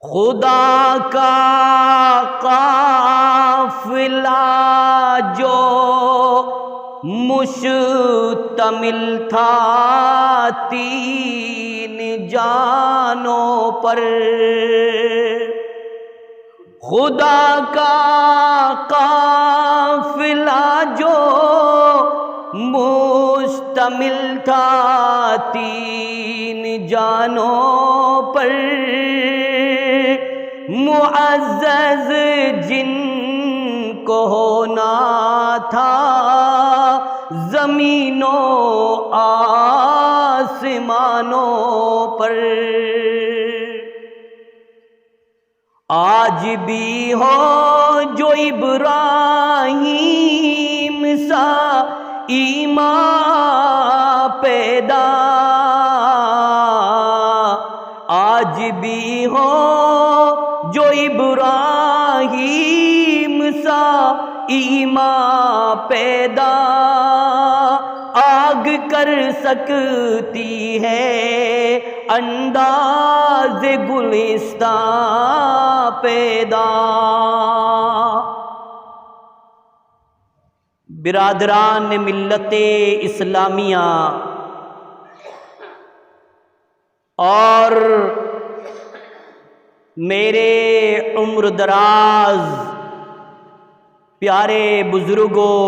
خدا کا قافلہ جو مشتمل تھا تین جانوں پر، خدا کا قافلہ جو مشتمل تھا تین جانوں پر، معزز جن کو ہونا تھا زمینوں آسمانوں پر، آج بھی ہو جو ابراہیم سا ایمان پیدا، آج بھی ہو جو ابراہیم سا ایمان پیدا، آگ کر سکتی ہے انداز گلستان پیدا۔ برادران ملت اسلامیہ اور میرے عمر دراز پیارے بزرگوں،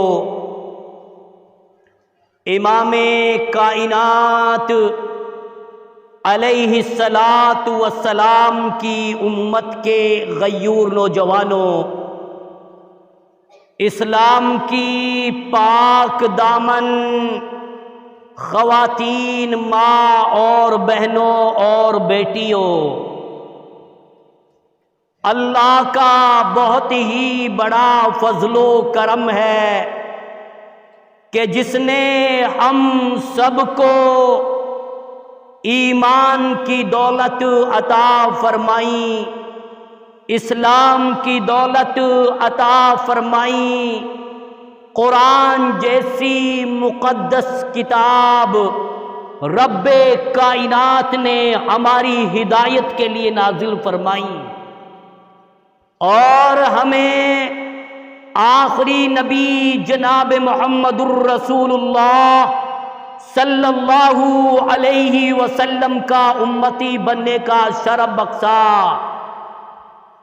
امام کائنات علیہ الصلاۃ والسلام کی امت کے غیور نوجوانوں، اسلام کی پاک دامن خواتین، ماں اور بہنوں اور بیٹیوں، اللہ کا بہت ہی بڑا فضل و کرم ہے کہ جس نے ہم سب کو ایمان کی دولت عطا فرمائی، اسلام کی دولت عطا فرمائی، قرآن جیسی مقدس کتاب رب کائنات نے ہماری ہدایت کے لیے نازل فرمائی، اور ہمیں آخری نبی جناب محمد الرسول اللہ صلی اللہ علیہ وسلم کا امتی بننے کا شرف بخشا۔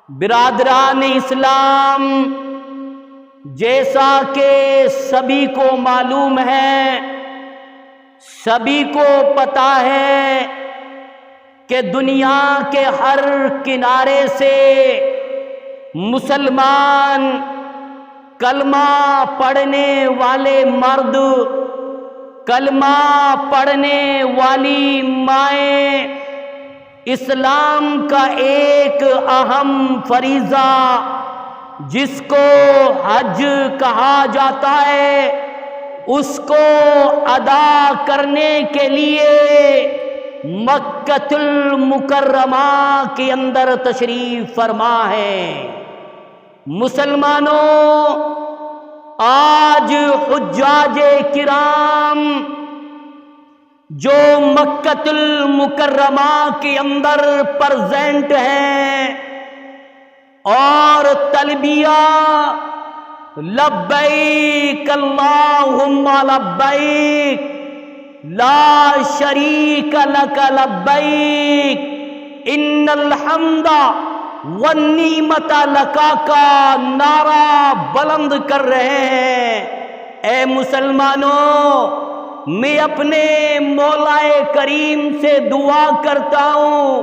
برادران اسلام، جیسا کہ سبھی کو معلوم ہے، سبھی کو پتہ ہے کہ دنیا کے ہر کنارے سے مسلمان، کلمہ پڑھنے والے مرد، کلمہ پڑھنے والی مائیں، اسلام کا ایک اہم فریضہ جس کو حج کہا جاتا ہے، اس کو ادا کرنے کے لیے مکہ المکرمہ کے اندر تشریف فرما ہے۔ مسلمانوں، آج حجاج کرام جو مکہ المکرمہ کے اندر پرزینٹ ہیں اور تلبیہ لبیک اللہم لبیک لا شریک لک لبیک ان الحمد والنعمت لک کا نعرہ بلند کر رہے ہیں۔ اے مسلمانوں، میں اپنے مولا کریم سے دعا کرتا ہوں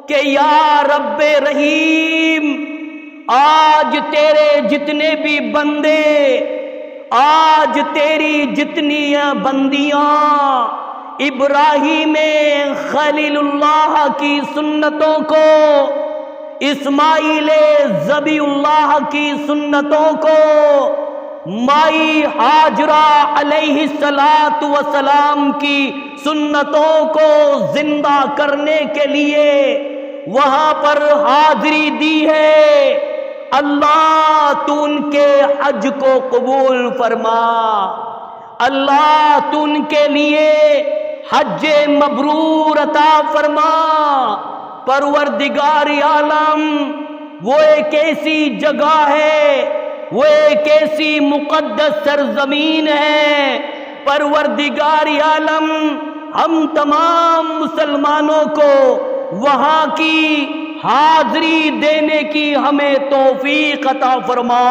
کہ یا رب رحیم، آج تیرے جتنے بھی بندے، آج تیری جتنی بندیاں ابراہیم خلیل اللہ کی سنتوں کو، اسماعیل ذبیح اللہ کی سنتوں کو، مائی ہاجرہ علیہ السلام کی سنتوں کو زندہ کرنے کے لیے وہاں پر حاضری دی ہے، اللہ تو ان کے حج کو قبول فرما، اللہ تو ان کے لیے حج مبرور عطا فرما، پروردگار عالم وہ ایک ایسی جگہ ہے، وہ ایک ایسی مقدس سرزمین ہے۔ پروردگار عالم ہم تمام مسلمانوں کو وہاں کی حاضری دینے کی ہمیں توفیق عطا فرما۔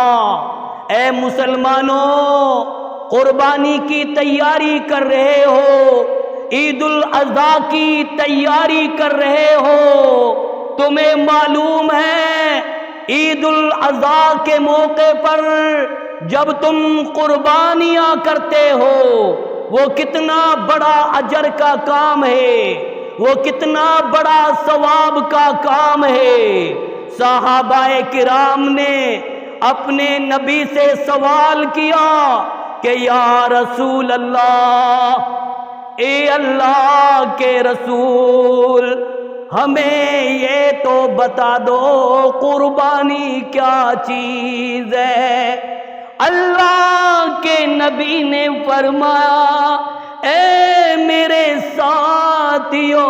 اے مسلمانوں، قربانی کی تیاری کر رہے ہو، عید الاضحیٰ کی تیاری کر رہے ہو، تمہیں معلوم ہے عید الاضحیٰ کے موقع پر جب تم قربانیاں کرتے ہو وہ کتنا بڑا اجر کا کام ہے، وہ کتنا بڑا ثواب کا کام ہے۔ صحابہ کرام نے اپنے نبی سے سوال کیا کہ یا رسول اللہ، اے اللہ کے رسول، ہمیں یہ تو بتا دو قربانی کیا چیز ہے۔ اللہ کے نبی نے فرمایا، اے میرے ساتھیو،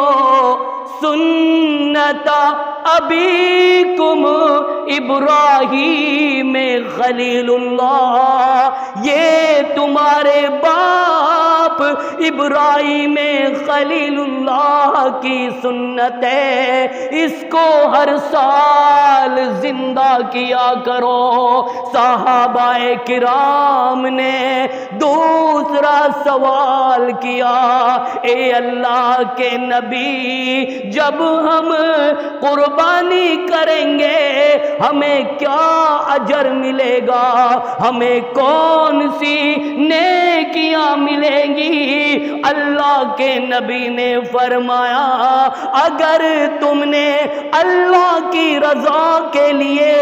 سنت ابیکم ابراہیم خلیل اللہ، یہ تمہارے باپ ابراہیم خلیل اللہ کی سنت ہے، اس کو ہر سال زندہ کیا کرو۔ صحابہ کرام نے دوسرا سوال کیا، اے اللہ کے نبی، جب ہم قربانی کریں گے ہمیں کیا اجر ملے گا، ہمیں کون سی نیکیاں ملیں گی؟ اللہ کے نبی نے فرمایا، اگر تم نے اللہ کی رضا کے لیے،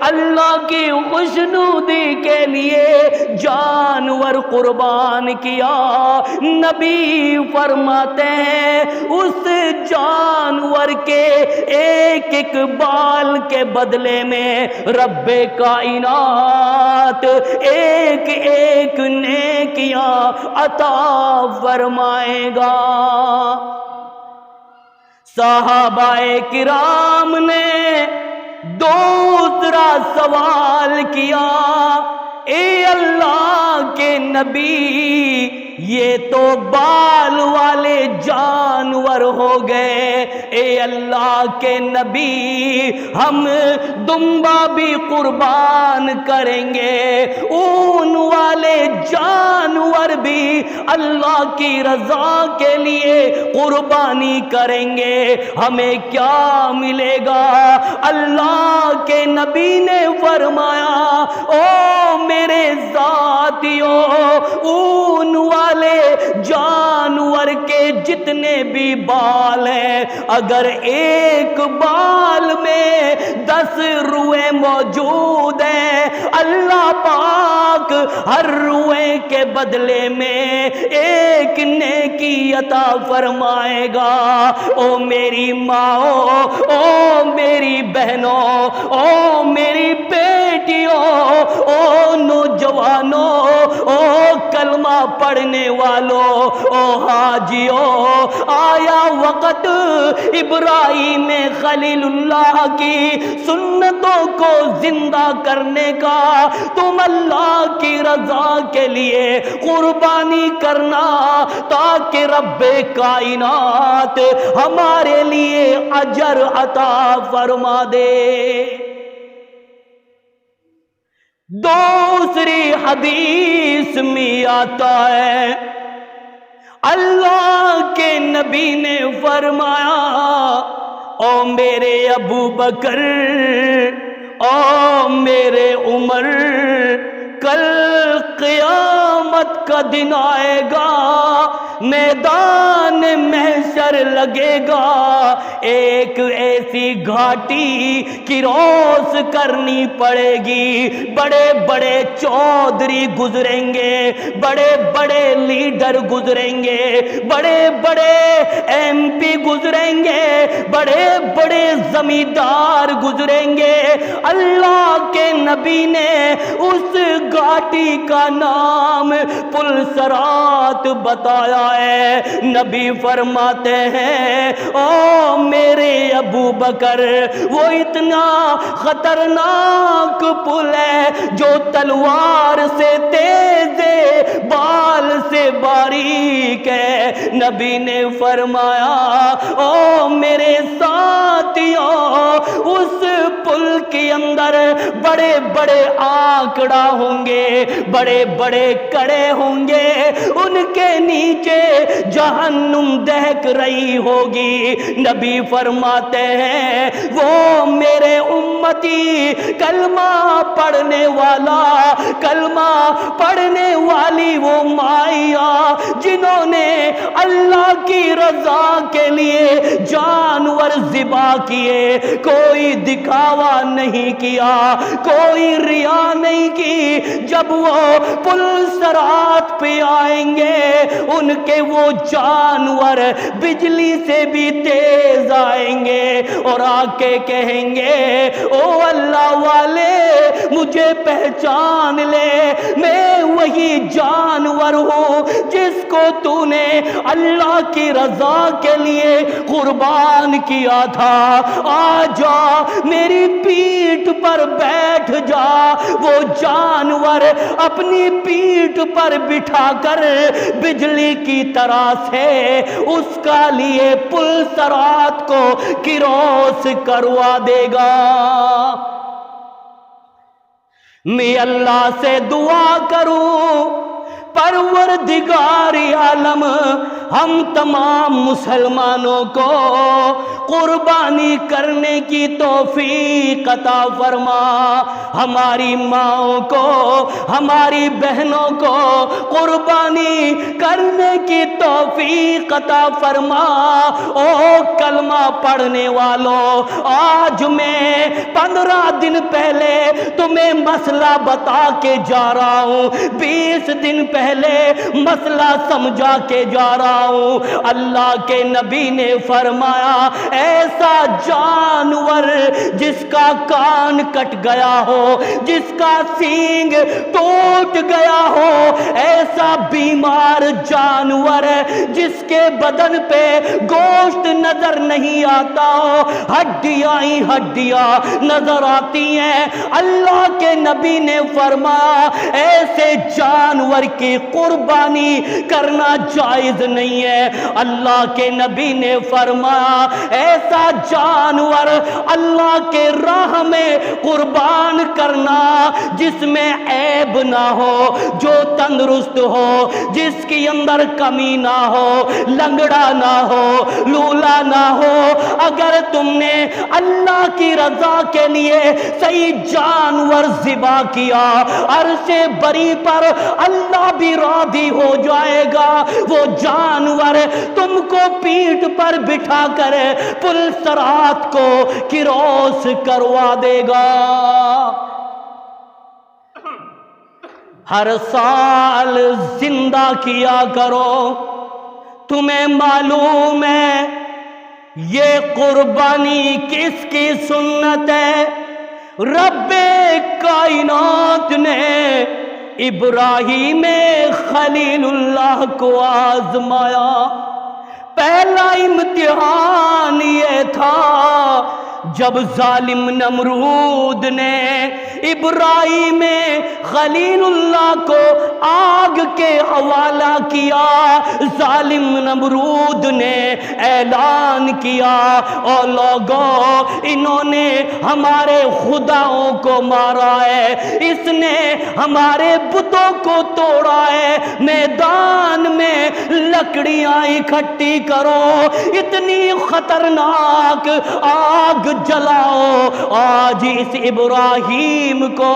اللہ کی خوشنودی کے لیے جانور قربان کیا، نبی فرماتے ہیں اس جانور کے ایک ایک بال کے بدلے میں رب کائنات ایک ایک نیکیاں عطا فرمائے گا۔ صحابہ کرام نے دوسرا سوال کیا، اے اللہ کے نبی، یہ تو بال والے جانور ہو گئے، اے اللہ کے نبی، ہم دمبا بھی قربان کریں گے، اون والے جانور بھی اللہ کی رضا کے لیے قربانی کریں گے، ہمیں کیا ملے گا؟ اللہ کے نبی نے فرمایا، او میرے ذاتیوں، اون والے جانور کے جتنے بھی بال ہیں، اگر ایک بال میں 10 روئے موجود ہیں، اللہ پاک ہر روئے کے بدلے میں ایک نیکی عطا فرمائے گا۔ او میری ماں، او میری بہنوں، او میری بیٹیوں، او نوجوانوں، او کلمہ پڑھنے والوں، او حاجیوں، آیا وقت ابراہیم خلیل اللہ کی سنتوں کو زندہ کرنے کا، تم اللہ کی رضا کے لیے قربانی کرنا تاکہ رب کائنات ہمارے لیے اجر عطا فرما دے۔ دوسری حدیث میں آتا ہے، اللہ کے نبی نے فرمایا، او میرے ابو بکر، او میرے عمر، کل قیامت کا دن آئے گا، میدان محشر لگے گا، ایک ایسی گھاٹی کراس کرنی پڑے گی، بڑے بڑے چودھری گزریں گے، بڑے بڑے لیڈر گزریں گے، بڑے بڑے ایم پی گزریں گے، بڑے بڑے زمیندار گزریں گے۔ اللہ کے نبی نے اس گھاٹی کا نام پل صراط بتایا ہے۔ نبی فرماتے ہیں او میرے ابو بکر وہ اتنا خطرناک پل ہے جو تلوار سے تیز ہے بال سے باریک ہے۔ نبی نے فرمایا او میرے ساتھیوں اس پل کے اندر بڑے بڑے آنکڑا ہوں گے، بڑے بڑے کڑے ہوں گے، ان کے نیچے جہنم دہک رہی ہوگی۔ نبی فرماتے ہیں وہ میرے امتی کلمہ پڑھنے والا، کلمہ پڑھنے والی وہ مائیاں جنہوں نے اللہ کی رضا کے لیے جانور ذبح کیے، کوئی دکھاوا نہیں کیا، کوئی ریا نہیں کی، جب وہ پل صراط پہ آئیں گے ان کے وہ جانور بجلی سے بھی تیز آئیں گے اور آ کے کہیں گے او اللہ والے مجھے پہچان لے، میں وہی جانور ہوں جس کو تو نے اللہ کی رضا کے لیے قربان کیا تھا، آ جا میری پیٹھ پر بیٹھ جا۔ وہ جانور اپنی پیٹھ پر بٹھا کر بجلی کی طرح سے اس کا لیے پل صراط کو کراس کروا دے گا۔ میں اللہ سے دعا کروں پروردگار عالم ہم تمام مسلمانوں کو قربانی کرنے کی توفیق عطا فرما، ہماری ماؤں کو ہماری بہنوں کو قربانی کرنے کی توفیق عطا فرما۔ او کلمہ پڑھنے والوں آج میں 15 دن پہلے تمہیں مسئلہ بتا کے جا رہا ہوں، 20 دن پہلے مسئلہ سمجھا کے جا رہا ہوں۔ اللہ کے نبی نے فرمایا ایسا جانور جس کا کان کٹ گیا ہو، جس کا سینگ ٹوٹ گیا ہو، ایسا بیمار جانور جس کے بدن پہ گوشت نظر نہیں آتا ہو، ہڈیاں ہی ہڈیاں نظر آتی ہیں، اللہ کے نبی نے فرمایا ایسے جانور کی قربانی کرنا جائز نہیں ہے۔ اللہ کے نبی نے فرمایا ایسا جانور اللہ کے راہ میں قربان کرنا جس میں عیب نہ ہو، جو تندرست ہو، جس کے اندر کمی نہ ہو، لنگڑا نہ ہو، لولا نہ ہو۔ اگر تم نے اللہ کی رضا کے لیے صحیح جانور ذبح کیا، عرش بری پر اللہ بھی راضی ہو جائے گا، وہ جانور تم کو پیٹھ پر بٹھا کر پل صراط کو کراس کروا دے گا۔ ہر سال زندہ کیا کرو، تمہیں معلوم ہے یہ قربانی کس کی سنت ہے؟ رب کائنات نے ابراہیم خلیل اللہ کو آزمایا، پہلا امتحان یہ تھا جب ظالم نمرود نے ابراہیم خلیل اللہ کو آگ کے حوالہ کیا، ظالم نمرود نے اعلان کیا او لوگوں انہوں نے ہمارے خداؤں کو مارا ہے، اس نے ہمارے بتوں کو توڑا ہے، میدان میں لکڑیاں اکٹھی کرو، اتنی خطرناک آگ جلاؤ۔ آج اس ابراہیم کو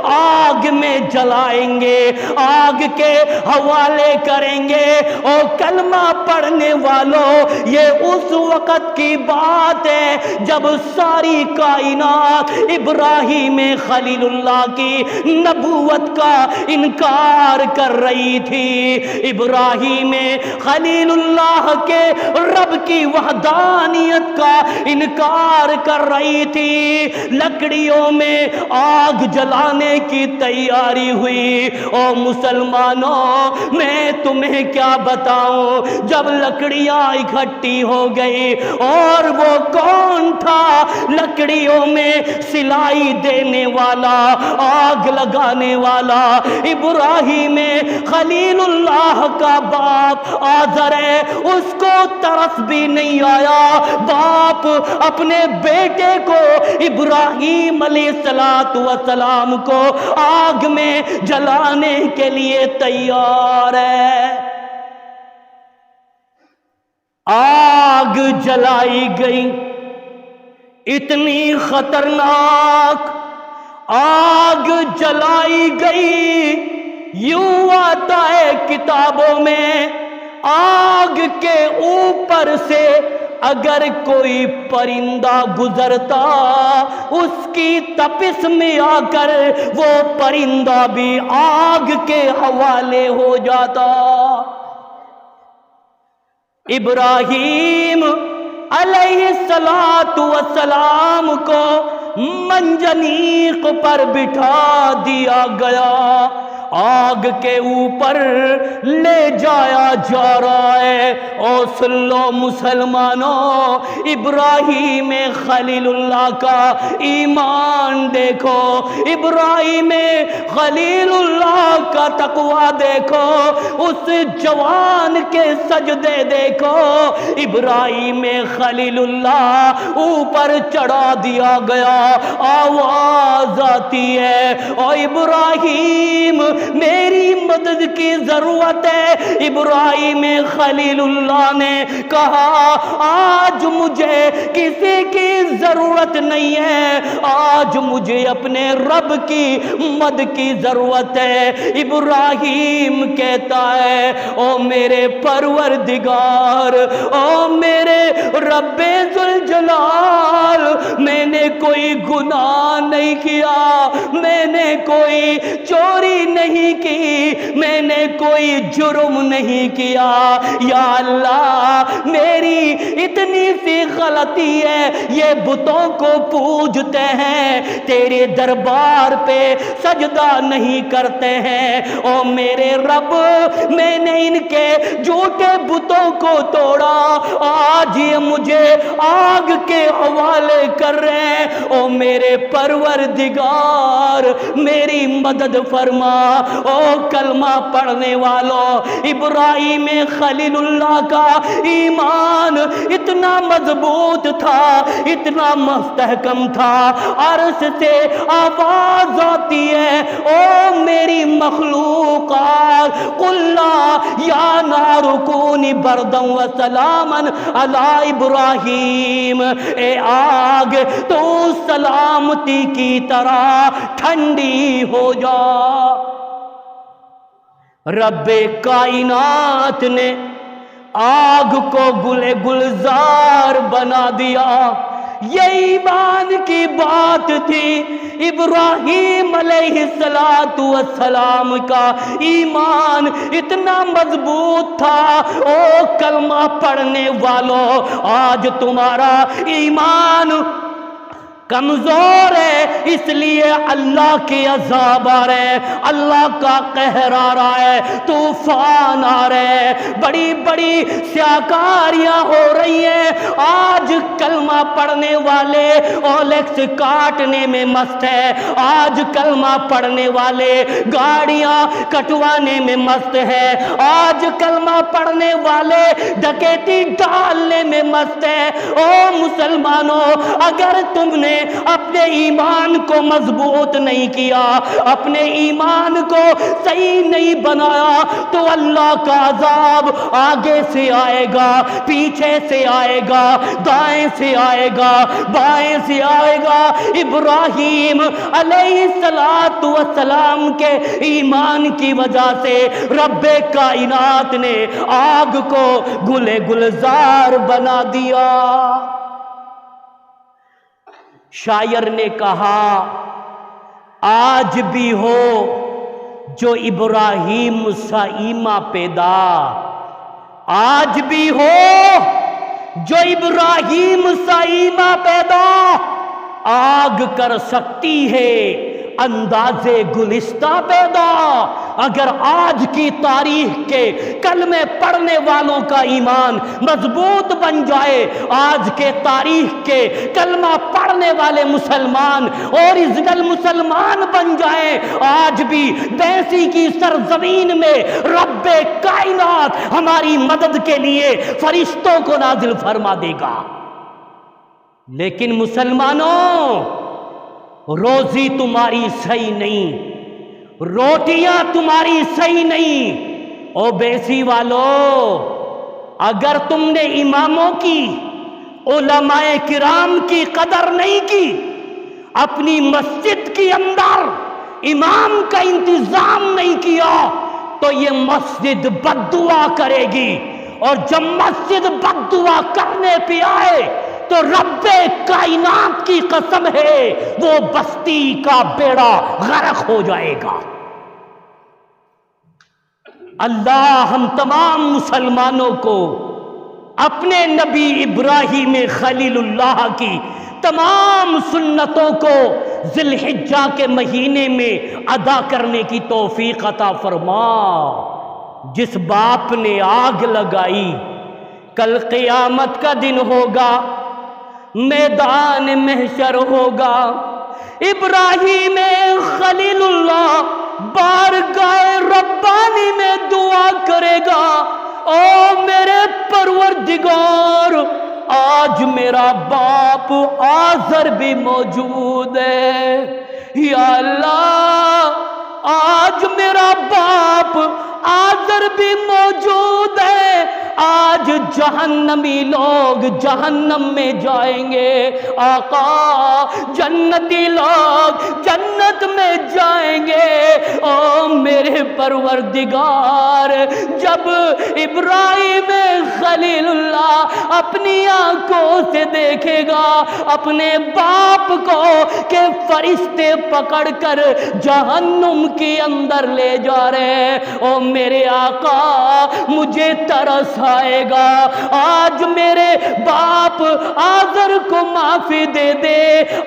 آگ میں جلائیں گے، آگ کے حوالے کریں گے۔ اور کلمہ پڑھنے والوں یہ اس وقت کی بات ہے جب ساری کائنات ابراہیم خلیل اللہ کی نبوت کا انکار کر رہی تھی، ابراہیم خلیل اللہ کے رب کی وحدانیت کا انکار کر رہی تھی۔ لکڑیوں میں آگ جلانے کی تیاری ہوئی۔ او مسلمانوں، میں تمہیں کیا بتاؤں، جب لکڑیاں اکٹھی ہو گئی، اور وہ کون تھا لکڑیوں میں سلائی دینے والا، آگ لگانے والا؟ ابراہیم خلیل اللہ کا باپ آزر ہے۔ اس کو ترس بھی نہیں آیا، باپ اپنے بیٹے کو ابراہیم علیہ السلام کو آگ میں جلانے کے لیے تیار ہے۔ آگ جلائی گئی، اتنی خطرناک آگ جلائی گئی، یوں آتا ہے کتابوں میں، آگ کے اوپر سے اگر کوئی پرندہ گزرتا، اس کی تپش میں آ کر وہ پرندہ بھی آگ کے حوالے ہو جاتا۔ ابراہیم علیہ السلام کو منجنیق پر بٹھا دیا گیا، آگ کے اوپر لے جایا جا رہا ہے۔ او سن لو مسلمانوں، ابراہیم خلیل اللہ کا ایمان دیکھو، ابراہیم خلیل اللہ کا تقوی دیکھو، اس جوان کے سجدے دیکھو۔ ابراہیم خلیل اللہ اوپر چڑھا دیا گیا، آواز آتی ہے، او ابراہیم میری مدد کی ضرورت ہے۔ ابراہیم خلیل اللہ نے کہا، آج مجھے کسی کی ضرورت نہیں ہے، آج مجھے اپنے رب کی مدد کی ضرورت ہے۔ ابراہیم کہتا ہے، او میرے پروردگار، او میرے رب ذوالجلال، میں نے کوئی گناہ نہیں کیا، میں نے کوئی چوری نہیں کی، میں نے کوئی جرم نہیں کیا، یا اللہ میری اتنی سی غلطی ہے، یہ بتوں کو پوجتے ہیں، تیرے دربار پہ سجدہ نہیں کرتے ہیں، او میرے رب میں نے ان کے جھوٹے بتوں کو توڑا، آج یہ مجھے آگ کے حوالے کر رہے ہیں، او میرے پروردگار میری مدد فرما۔ او کلمہ پڑھنے والوں، ابراہیم خلیل اللہ کا ایمان اتنا مضبوط تھا، اتنا مستحکم تھا، عرش سے آواز آتی ہے، او میری مخلوقات، قل لا یا نار کونی بردا وسلاما علی ابراہیم، اے آگ تو سلامتی کی طرح ٹھنڈی ہو جا۔ رب کائنات نے آگ کو گلے گلزار بنا دیا۔ یہ ایمان کی بات تھی، ابراہیم علیہ السلام کا ایمان اتنا مضبوط تھا۔ او کلمہ پڑھنے والوں، آج تمہارا ایمان کمزور ہے، اس لیے اللہ کے عذاب آ رہے ہیں، اللہ کا قہر آ رہا ہے، طوفان آ رہے ہیں، بڑی بڑی سیاکاریاں ہو رہی ہیں۔ آج کلمہ پڑھنے والے اولیکس کاٹنے میں مست ہے، آج کلمہ پڑھنے والے گاڑیاں کٹوانے میں مست ہے، آج کلمہ پڑھنے والے ڈکیتی ڈالنے میں مست ہے۔ او مسلمانوں، اگر تم نے اپنے ایمان کو مضبوط نہیں کیا، اپنے ایمان کو صحیح نہیں بنایا، تو اللہ کا عذاب آگے سے آئے گا، پیچھے سے آئے گا، دائیں سے آئے گا، بائیں سے آئے گا۔ ابراہیم علیہ السلام کے ایمان کی وجہ سے رب کائنات نے آگ کو گلے گلزار بنا دیا۔ شاعر نے کہا، آج بھی ہو جو ابراہیم سائیمہ پیدا آج بھی ہو، جو ابراہیم سائیمہ پیدا آگ کر سکتی ہے انداز گلستہ پیدا۔ اگر آج کی تاریخ کے کلمے پڑھنے والوں کا ایمان مضبوط بن جائے، آج کے تاریخ کے کلمہ پڑھنے والے مسلمان اوریجنل مسلمان بن جائیں، آج بھی بیسی کی سرزمین میں رب کائنات ہماری مدد کے لیے فرشتوں کو نازل فرما دے گا۔ لیکن مسلمانوں، روزی تمہاری صحیح نہیں، روٹیاں تمہاری صحیح نہیں۔ او بیسی والو، اگر تم نے اماموں کی، علماء کرام کی قدر نہیں کی، اپنی مسجد کے اندر امام کا انتظام نہیں کیا، تو یہ مسجد بد دعا کرے گی، اور جب مسجد بد دعا کرنے پہ آئے تو رب کائنات کی قسم ہے وہ بستی کا بیڑا غرق ہو جائے گا۔ اللہ ہم تمام مسلمانوں کو اپنے نبی ابراہیم خلیل اللہ کی تمام سنتوں کو ذی الحجہ کے مہینے میں ادا کرنے کی توفیق عطا فرما۔ جس باپ نے آگ لگائی، کل قیامت کا دن ہوگا، میدان محشر ہوگا، ابراہیم خلیل اللہ بارگاہ ربانی میں دعا کرے گا، او میرے پروردگار، آج میرا باپ آزر بھی موجود ہے، یا اللہ آج میرا باپ آزر بھی موجود ہے، آج جہنمی لوگ جہنم میں جائیں گے، آقا جنتی لوگ جنت میں جائیں گے۔ او میرے پروردگار، جب ابراہیم خلیل اللہ اپنی آنکھوں سے دیکھے گا اپنے باپ کو کہ فرشتے پکڑ کر جہنم کے اندر لے جا رہے ہیں، او میرے آقا مجھے ترس آئے گا، آج میرے باپ آزر کو معافی دے دے۔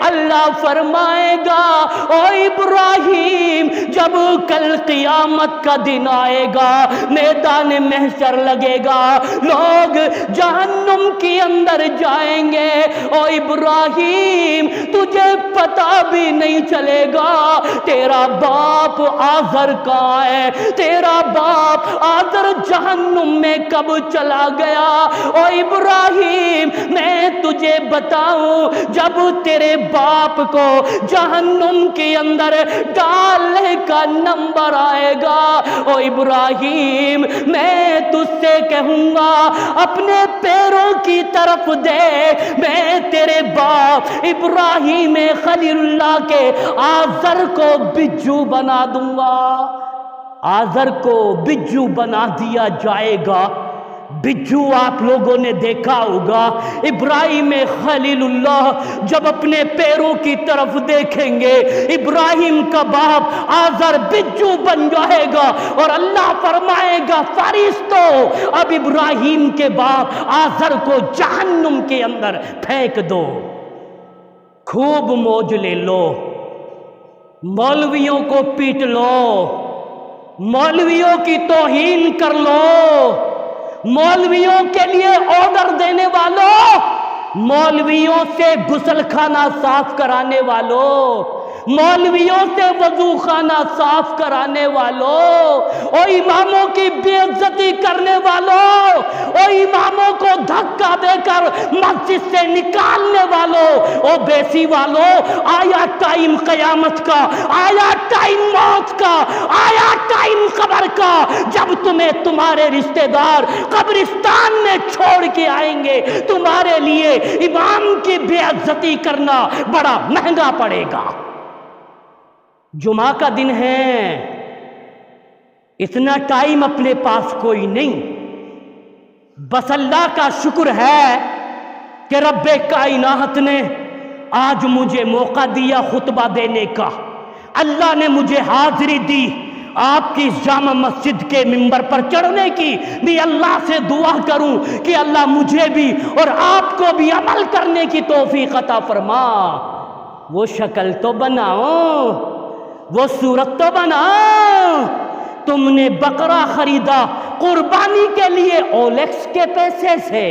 اللہ فرمائے گا، او ابراہیم جب کل قیامت کا دن آئے گا، میدان محشر لگے گا، لوگ جہنم کے اندر جائیں گے، او ابراہیم تجھے پتا بھی نہیں چلے گا تیرا باپ آزر کہاں ہے، تیرا باپ آزر جہنم میں کب چلا گیا۔ او ابراہیم میں تجھے بتاؤں، جب تیرے باپ کو جہنم کے اندر ڈالنے کا نمبر آئے گا، او ابراہیم میں تجھ سے کہوں گا اپنے پیروں کی طرف دیکھ، میں تیرے باپ ابراہیم خلیل اللہ کے آزر کو بجو بنا دوں گا۔ آزر کو بجو بنا دیا جائے گا۔ بجو آپ لوگوں نے دیکھا ہوگا، ابراہیم خلیل اللہ جب اپنے پیروں کی طرف دیکھیں گے، ابراہیم کا باپ آزر بجو بن جائے گا، اور اللہ فرمائے گا فرشتوں اب ابراہیم کے باپ آزر کو جہنم کے اندر پھینک دو۔ خوب موج لے لو، مولویوں کو پیٹ لو، مولویوں کی توہین کر لو، مولویوں کے لیے آرڈر دینے والوں، مولویوں سے غسل خانہ صاف کرانے والوں، مولویوں سے وضو خانہ صاف کرانے والوں، اور اماموں کی بے عزتی کرنے والوں، اور اماموں کو دھکا دے کر مسجد سے نکالنے والوں، اور بیسی والوں، آیا ٹائم قیامت کا، آیا ٹائم موت کا، آیا ٹائم قبر کا، جب تمہیں تمہارے رشتہ دار قبرستان میں چھوڑ کے آئیں گے، تمہارے لیے امام کی بے عزتی کرنا بڑا مہنگا پڑے گا۔ جمعہ کا دن ہے، اتنا ٹائم اپنے پاس کوئی نہیں، بس اللہ کا شکر ہے کہ رب کائنات نے آج مجھے موقع دیا خطبہ دینے کا، اللہ نے مجھے حاضری دی، آپ کی جامع مسجد کے منبر پر چڑھنے کی بھی اللہ سے دعا کروں کہ اللہ مجھے بھی اور آپ کو بھی عمل کرنے کی توفیق عطا فرما۔ وہ شکل تو بناؤ، وہ صورت تو بناؤ۔ تم نے بکرا خریدا قربانی کے لیے اولیکس کے پیسے سے،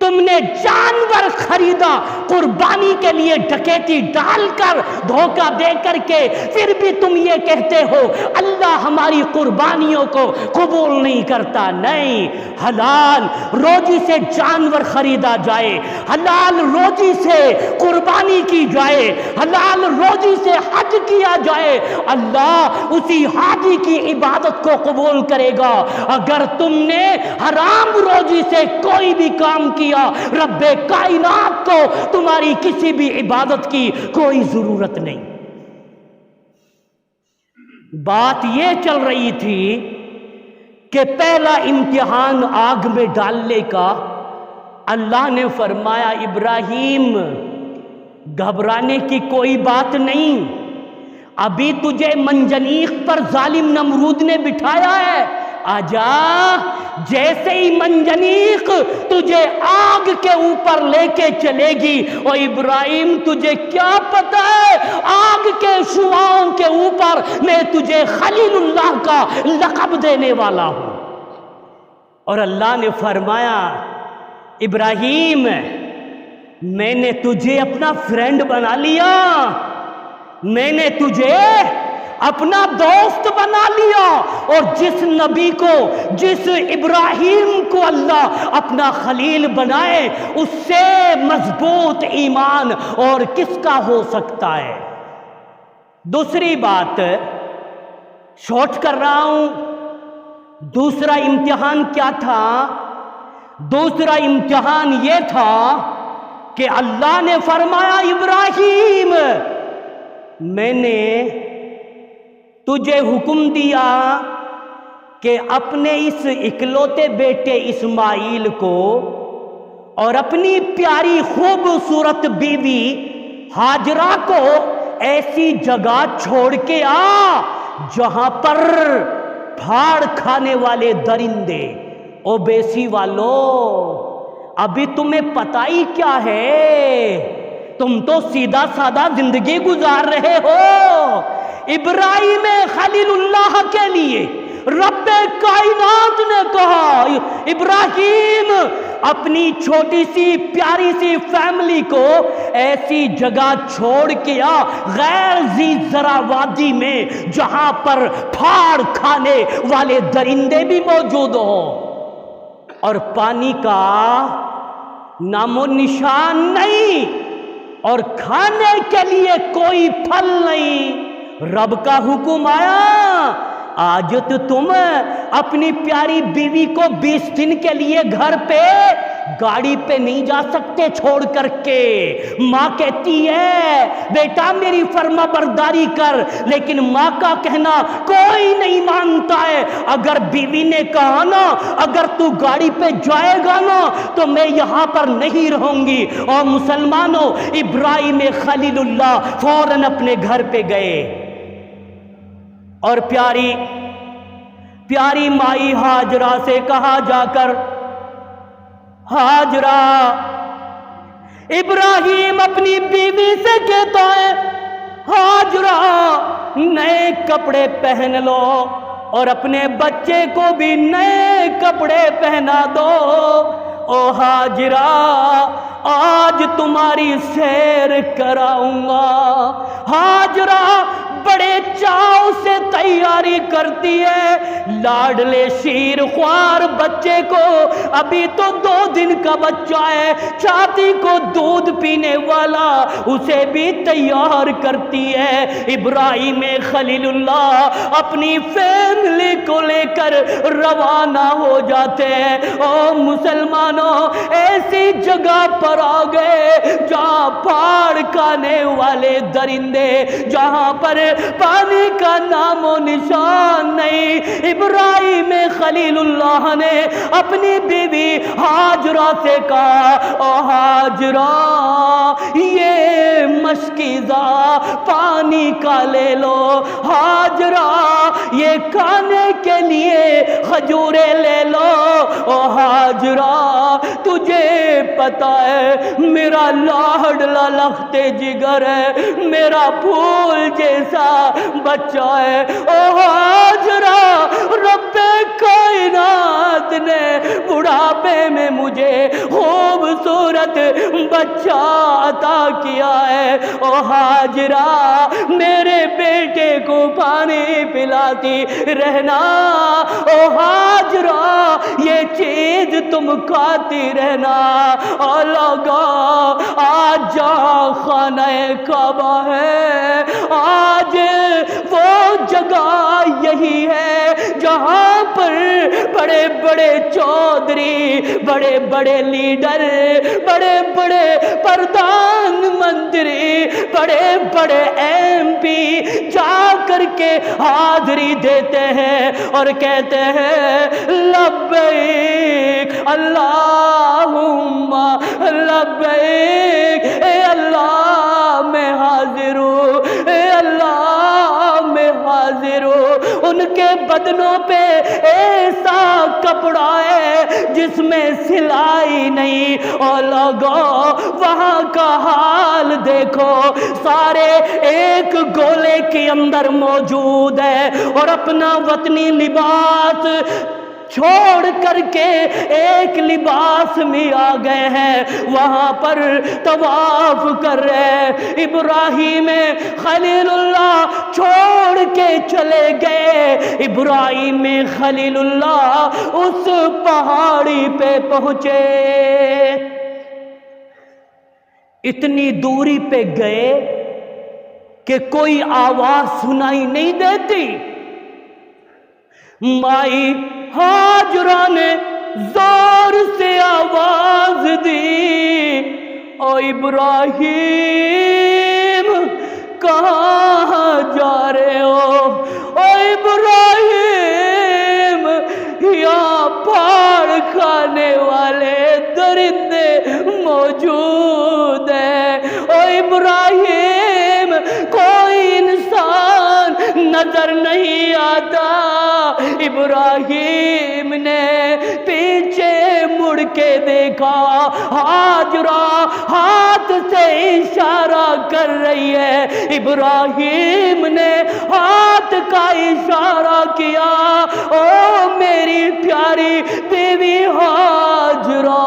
تم نے جانور خریدا قربانی کے لیے ڈکیتی ڈال کر دھوکہ دے کر کے، پھر بھی تم یہ کہتے ہو اللہ ہماری قربانیوں کو قبول نہیں کرتا۔ نہیں، حلال روزی سے جانور خریدا جائے، حلال روزی سے قربانی کی جائے، حلال روزی سے حج کیا جائے، اللہ اسی حاجی کی عبادت کو قبول کرے گا۔ اگر تم نے حرام روزی سے کوئی بھی کام کیا، رب کائنات کو تمہاری کسی بھی عبادت کی کوئی ضرورت نہیں۔ بات یہ چل رہی تھی کہ پہلا امتحان آگ میں ڈالنے کا، اللہ نے فرمایا ابراہیم گھبرانے کی کوئی بات نہیں، ابھی تجھے منجنیق پر ظالم نمرود نے بٹھایا ہے، آجا۔ جیسے ہی منجنیق تجھے آگ کے اوپر لے کے چلے گی، اور ابراہیم تجھے کیا پتا ہے آگ کے شعاعوں کے اوپر میں تجھے خلیل اللہ کا لقب دینے والا ہوں۔ اور اللہ نے فرمایا ابراہیم میں نے تجھے اپنا فرینڈ بنا لیا، میں نے تجھے اپنا دوست بنا لیا، اور جس نبی کو، جس ابراہیم کو اللہ اپنا خلیل بنائے، اس سے مضبوط ایمان اور کس کا ہو سکتا ہے۔ دوسری بات شارٹ کر رہا ہوں، دوسرا امتحان کیا تھا؟ دوسرا امتحان یہ تھا کہ اللہ نے فرمایا ابراہیم میں نے تجھے حکم دیا کہ اپنے اس اکلوتے بیٹے اسماعیل کو اور اپنی پیاری خوبصورت بیوی ہاجرہ کو ایسی جگہ چھوڑ کے آ جہاں پر پھاڑ کھانے والے درندے، او بیسی والو ابھی تمہیں پتہ ہی کیا ہے، تم تو سیدھا سادہ زندگی گزار رہے ہو۔ ابراہیم خلیل اللہ کے لیے رب کائنات نے کہا ابراہیم اپنی چھوٹی سی پیاری سی فیملی کو ایسی جگہ چھوڑ کے آ غیر ذی زرع وادی میں جہاں پر پھاڑ کھانے والے درندے بھی موجود ہوں اور پانی کا نام و نشان نہیں اور کھانے کے لیے کوئی پھل نہیں۔ رب کا حکم آیا آج تو تم اپنی پیاری بیوی کو 20 دن کے لیے گھر پہ گاڑی پہ نہیں جا سکتے چھوڑ کر کے۔ ماں کہتی ہے بیٹا میری فرما برداری کر، لیکن ماں کا کہنا کوئی نہیں مانتا ہے۔ اگر بیوی نے کہا نا اگر تو گاڑی پہ جائے گا نا تو میں یہاں پر نہیں رہوں گی۔ اور مسلمانوں ابراہیم خلیل اللہ فوراً اپنے گھر پہ گئے اور پیاری مائی ہاجرہ سے کہا جا کر، ہاجرہ ابراہیم اپنی بیوی سے کہتا ہے ہاجرہ نئے کپڑے پہن لو اور اپنے بچے کو بھی نئے کپڑے پہنا دو۔ او ہاجرہ آج تمہاری سیر کراؤں گا۔ ہاجرہ بڑے چاؤ سے تیاری کرتی ہے، لاڈلے شیر خوار بچے کو، ابھی تو 2 دن کا بچہ ہے، چاہتی کو دودھ پینے والا، اسے بھی تیار کرتی ہے۔ ابراہیم خلیل اللہ اپنی فیملی کو لے کر روانہ ہو جاتے ہیں۔ او مسلمانوں ایسی جگہ پر آ گئے جہاں پھاڑ کھانے والے درندے، جہاں پر پانی پانی کا نام و نشان نہیں۔ ابراہیم خلیل اللہ نے اپنی بیوی ہاجرہ سے کہا، او ہاجرہ یہ مشکیزہ پانی کا لے لو، ہاجرہ یہ کھانے کے لیے کھجوریں لے لو، او ہاجرہ تجھے پتہ ہے میرا لاڈلا لخت جگر ہے، میرا پھول جیسا بچہ ہے، او ہاجرہ رب کائنات نے بڑھاپے میں مجھے خوبصورت بچہ عطا کیا ہے، او ہاجرہ میرے بیٹے کو پانی پلاتی رہنا، او ہاجرہ یہ چیز تم کھاتی رہنا۔ اور لوگوں آج جہاں خانہ کعبہ ہے، آج وہ جگہ یہی ہے جہاں پر بڑے بڑے چودھری، بڑے بڑے لیڈر، بڑے بڑے پردھان منتری، بڑے بڑے ایم پی جا کر کے حاضری دیتے ہیں اور کہتے ہیں لبیک اللہم لبیک، اے اللہ میں حاضر ہوں، اے اللہ میں حاضر ہوں۔ ان کے بدنوں پہ ایسا کپڑا ہے جس میں سلائی نہیں، اور لوگوں وہاں کا حال دیکھو، سارے ایک گولے کے اندر موجود ہے اور اپنا وطنی لباس چھوڑ کر کے ایک لباس میں آ گئے ہیں، وہاں پر طواف کر رہے۔ ابراہیم خلیل اللہ چھوڑ کے چلے گئے، ابراہیم خلیل اللہ اس پہاڑی پہ پہنچے، اتنی دوری پہ گئے کہ کوئی آواز سنائی نہیں دیتی۔ مائی ہاجرہ نے زور سے آواز دی، او ابراہیم کہاں جا رہے ہو؟ او ابراہیم یہاں پھاڑ کھانے والے درندے موجود ہیں، او ابراہیم کوئی انسان نظر نہیں آتا۔ ابراہیم نے پیچھے مڑ کے دیکھا، ہاجرہ ہاتھ سے اشارہ کر رہی ہے، ابراہیم نے ہاتھ کا اشارہ کیا، او میری پیاری بیوی ہاجرہ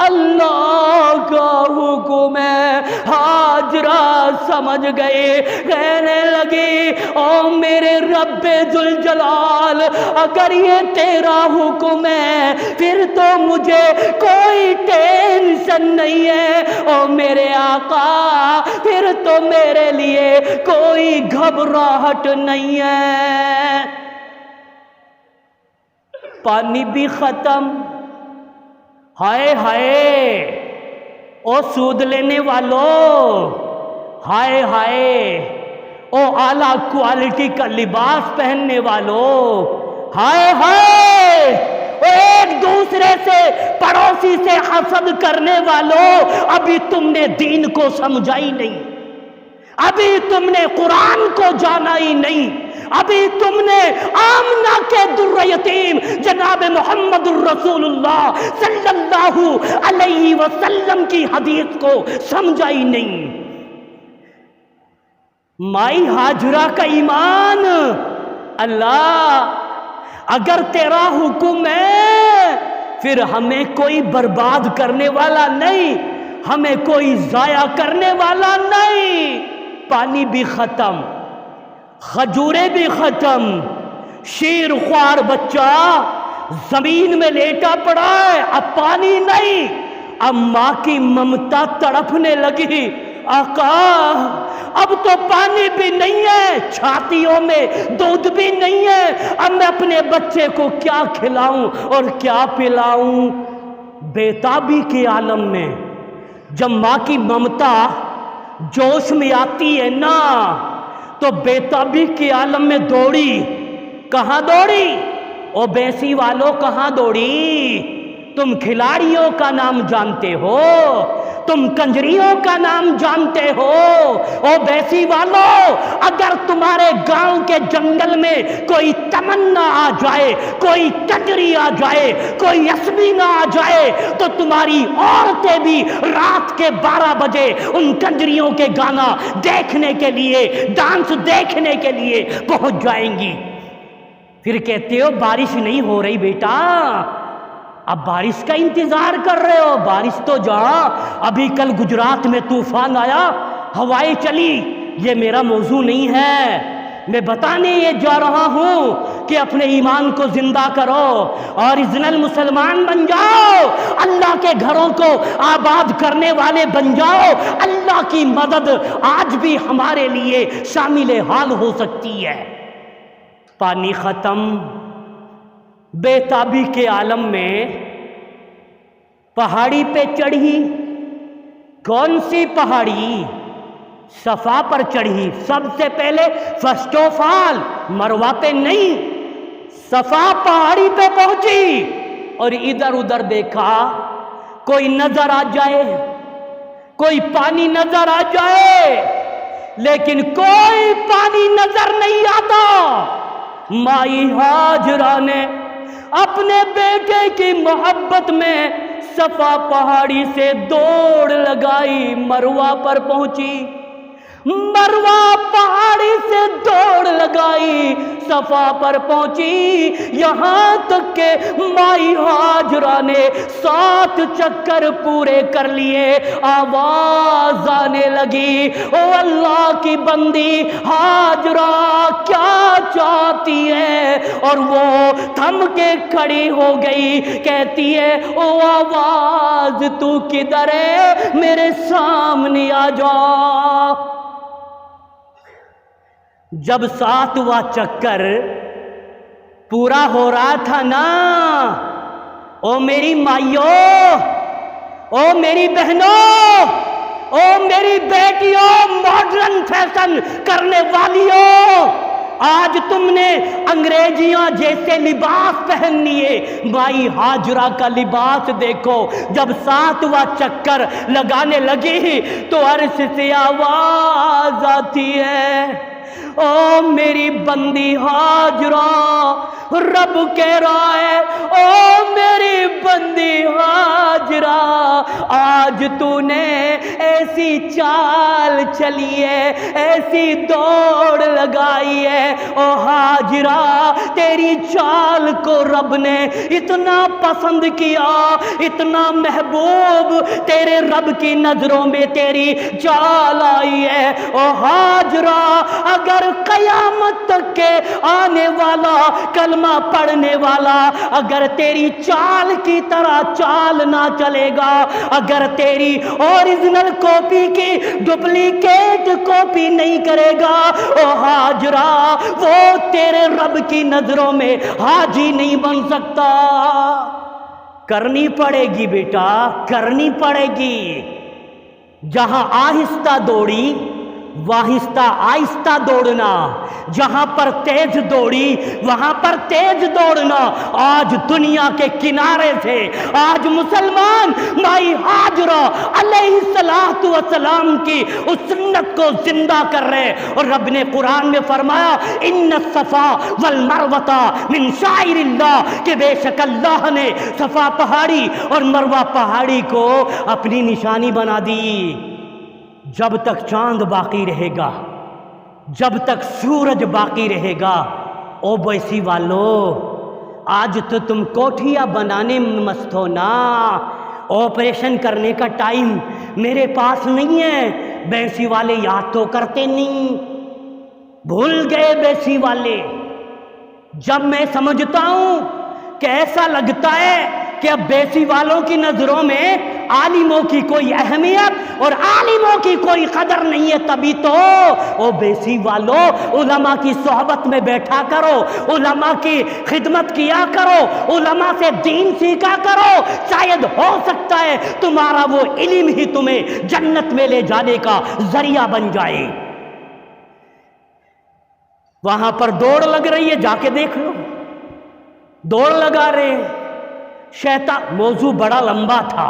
اللہ کا حکم ہے۔ ہاجرہ سمجھ گئی، کہنے لگی او میرے رب ذوالجلال اگر یہ تیرا حکم ہے پھر تو مجھے کوئی ٹینشن نہیں ہے، او میرے آقا پھر تو میرے لیے کوئی گھبراہٹ نہیں ہے۔ پانی بھی ختم، ہائے ہائے او سود لینے والوں، ہائے ہائے او اعلیٰ کوالٹی کا لباس پہننے والوں، ہائے ہائے او ایک دوسرے سے پڑوسی سے حسد کرنے والوں، ابھی تم نے دین کو سمجھا ہی نہیں، ابھی تم نے قرآن کو جانا ہی نہیں، ابھی تم نے آمنہ کے در یتیم جناب محمد الرسول اللہ صلی اللہ علیہ وسلم کی حدیث کو سمجھا ہی نہیں۔ مائی ہاجرہ کا ایمان، اللہ اگر تیرا حکم ہے پھر ہمیں کوئی برباد کرنے والا نہیں، ہمیں کوئی ضائع کرنے والا نہیں۔ پانی بھی ختم، کھجوریں بھی ختم، شیر خوار بچہ زمین میں لیٹا پڑا ہے، اب پانی نہیں، اب ماں کی ممتا تڑپنے لگی، آقا اب تو پانی بھی نہیں ہے، چھاتیوں میں دودھ بھی نہیں ہے، اب میں اپنے بچے کو کیا کھلاؤں اور کیا پلاؤں؟ بےتابی کے عالم میں جب ماں کی ممتا جوش میں آتی ہے نا تو بےتابی کے عالم میں دوڑی. کہاں دوڑی؟ او بیسی والو کہاں دوڑی؟ تم کھلاڑیوں کا نام جانتے ہو، تم کنجریوں کا نام جانتے ہو. او بیسی والو، اگر تمہارے گاؤں کے جنگل میں کوئی تمنا آ جائے، کوئی کنجری آ جائے، کوئی یاسمین آ جائے، تو تمہاری عورتیں بھی رات کے 12 بجے ان کنجریوں کے گانا دیکھنے کے لیے، ڈانس دیکھنے کے لیے پہنچ جائیں گی. پھر کہتے ہو بارش نہیں ہو رہی بیٹا، اب بارش کا انتظار کر رہے ہو؟ بارش تو جہاں ابھی کل گجرات میں طوفان آیا، ہوائیں چلی. یہ میرا موضوع نہیں ہے، میں بتانے یہ جا رہا ہوں کہ اپنے ایمان کو زندہ کرو، اوریجنل مسلمان بن جاؤ، اللہ کے گھروں کو آباد کرنے والے بن جاؤ. اللہ کی مدد آج بھی ہمارے لیے شامل حال ہو سکتی ہے. پانی ختم. بےتابی کے عالم میں پہاڑی پہ چڑھی. کون سی پہاڑی؟ صفا پر چڑھی. سب سے پہلے فرسٹ آف آل مروہ پہ نہیں، صفا پہاڑی پہ پہنچی اور ادھر ادھر دیکھا. کوئی نظر آ جائے، کوئی پانی نظر آ جائے، لیکن کوئی پانی نظر نہیں آتا. مائی ہاجرہ نے اپنے بیٹے کی محبت میں صفا پہاڑی سے دوڑ لگائی، مروہ پر پہنچی. مروہ پہاڑی سے دوڑ لگائی، صفا پر پہنچی. یہاں تک کہ مائی ہاجرہ نے 7 چکر پورے کر لیے. آواز آنے لگی، او اللہ کی بندی ہاجرہ کیا چاہتی ہے؟ اور وہ تھم کے کھڑی ہو گئی، کہتی ہے او آواز تو کدھر ہے؟ میرے سامنے آ جا. جب 7واں چکر پورا ہو رہا تھا نا، او میری مائیوں، او میری بہنوں، او میری بیٹیوں، ماڈرن فیشن کرنے والیوں، آج تم نے انگریزیاں جیسے لباس پہن لیے. مائی ہاجرہ کا لباس دیکھو. جب 7واں چکر لگانے لگی تو عرش سے آواز آتی ہے، او میری بندی ہاجرہ، رب کہہ رہا ہے، او میری بندی ہاجرہ، آج تو نے ایسی چال چلی ہے، ایسی دوڑ لگائی ہے، او ہاجرہ تیری چال کو رب نے اتنا پسند کیا، اتنا محبوب تیرے رب کی نظروں میں تیری چال آئی ہے. او ہاجرہ اگر قیامت تک کے آنے والا کلمہ پڑھنے والا اگر تیری چال کی طرح چال نہ چلے گا، اگر تیری اوریجنل کاپی کی ڈپلیکیٹ کاپی نہیں کرے گا، او ہاجرہ وہ تیرے رب کی نظروں میں حاجی نہیں بن سکتا. کرنی پڑے گی بیٹا، کرنی پڑے گی. جہاں آہستہ دوڑی واہستہ آہستہ دوڑنا، جہاں پر تیز دوڑی وہاں پر تیز دوڑنا. آج دنیا کے کنارے سے آج مسلمان مائی ہاجرہ علیہ السلام کی اس سنت کو زندہ کر رہے. اور رب نے قرآن میں فرمایا، ان الصفا والمروہ من شعائر اللہ، کہ بے شک اللہ نے صفا پہاڑی اور مروہ پہاڑی کو اپنی نشانی بنا دی. جب تک چاند باقی رہے گا، جب تک سورج باقی رہے گا، او بیسی والو آج تو تم کوٹھیاں بنانے میں مست ہو نا. آپریشن کرنے کا ٹائم میرے پاس نہیں ہے. بیسی والے یاد تو کرتے نہیں، بھول گئے بیسی والے. جب میں سمجھتا ہوں کہ ایسا لگتا ہے کہ اب بیسی والوں کی نظروں میں عالموں کی کوئی اہمیت اور عالموں کی کوئی قدر نہیں ہے، تبھی تو او بیسی والو علماء کی صحبت میں بیٹھا کرو، علماء کی خدمت کیا کرو، علماء سے دین سیکھا کرو. شاید ہو سکتا ہے تمہارا وہ علم ہی تمہیں جنت میں لے جانے کا ذریعہ بن جائے. وہاں پر دوڑ لگ رہی ہے، جا کے دیکھ لو، دوڑ لگا رہے ہیں شیطان۔ موضوع بڑا لمبا تھا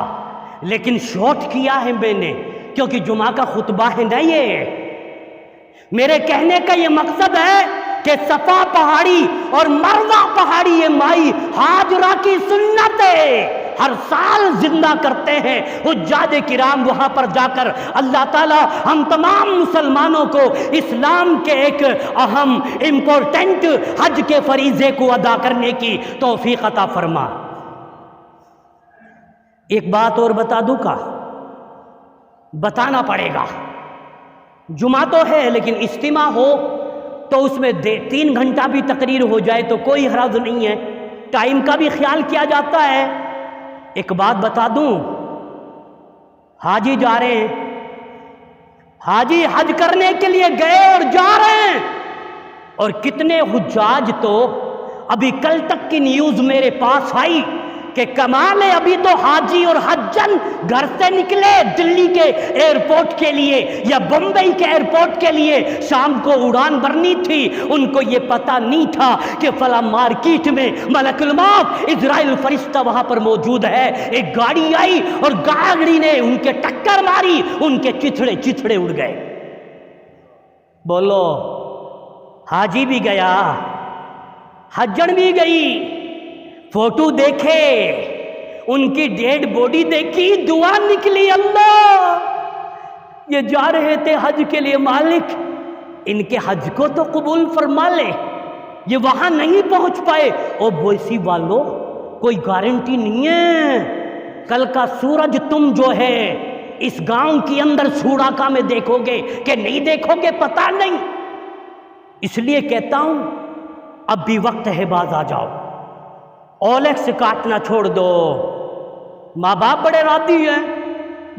لیکن شارٹ کیا ہے میں نے، کیونکہ جمعہ کا خطبہ ہے نا یہ۔ میرے کہنے کا یہ مقصد ہے کہ صفا پہاڑی اور مروہ پہاڑی یہ مائی ہاجرہ کی سنت ہے، ہر سال زندہ کرتے ہیں حجاج کرام وہاں پر جا کر۔ اللہ تعالی ہم تمام مسلمانوں کو اسلام کے ایک اہم امپورٹنٹ حج کے فریضے کو ادا کرنے کی توفیق عطا فرما۔ ایک بات اور بتا دوں کا، بتانا پڑے گا، جمعہ تو ہے لیکن اجتماع ہو تو اس میں 3 گھنٹہ بھی تقریر ہو جائے تو کوئی حرج نہیں ہے، ٹائم کا بھی خیال کیا جاتا ہے۔ ایک بات بتا دوں، حاجی جا رہے ہیں، حاجی حج کرنے کے لیے گئے اور جا رہے ہیں، اور کتنے حجاج تو ابھی کل تک کی نیوز میرے پاس آئی کہ کمال ہے، ابھی تو حاجی اور حجن گھر سے نکلے دلی کے ایئرپورٹ کے لیے یا بمبئی کے ایئرپورٹ کے لیے، شام کو اڑان بھرنی تھی، ان کو یہ پتہ نہیں تھا کہ فلاں مارکیٹ میں ملک الموت اسرائیل فرشتہ وہاں پر موجود ہے۔ ایک گاڑی آئی اور گاڑی نے ان کے ٹکر ماری، ان کے چتھڑے اڑ گئے۔ بولو، حاجی بھی گیا، حجن بھی گئی، فوٹو دیکھے، ان کی ڈیڈ باڈی دیکھی، دعا نکلی، اللہ یہ جا رہے تھے حج کے لیے، مالک ان کے حج کو تو قبول فرما لے، یہ وہاں نہیں پہنچ پائے۔ او بوئسی والو، کوئی گارنٹی نہیں ہے، کل کا سورج تم جو ہے اس گاؤں کے اندر سوڑاکا میں دیکھو گے کہ نہیں دیکھو گے پتہ نہیں۔ اس لیے کہتا ہوں اب بھی وقت ہے، باز آ جاؤ، اولیکس کاٹنا چھوڑ دو۔ ماں باپ بڑے راضی ہیں۔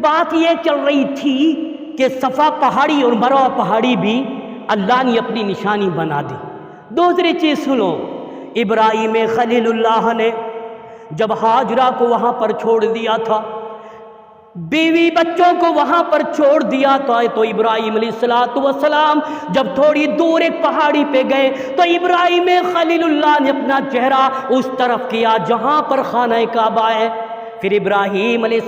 بات یہ چل رہی تھی کہ صفا پہاڑی اور مروہ پہاڑی بھی اللہ نے اپنی نشانی بنا دی۔ دوسری چیز سنو، ابراہیم خلیل اللہ نے جب ہاجرہ کو وہاں پر چھوڑ دیا تھا، بیوی بچوں کو وہاں پر چھوڑ دیا تھا، تو ابراہیم علیہ السلام جب تھوڑی دور ایک پہاڑی پہ گئے تو ابراہیم خلیل اللہ نے اپنا چہرہ اس طرف کیا جہاں پر خانہ کعبہ ہے، پھر ابراہیم علیہ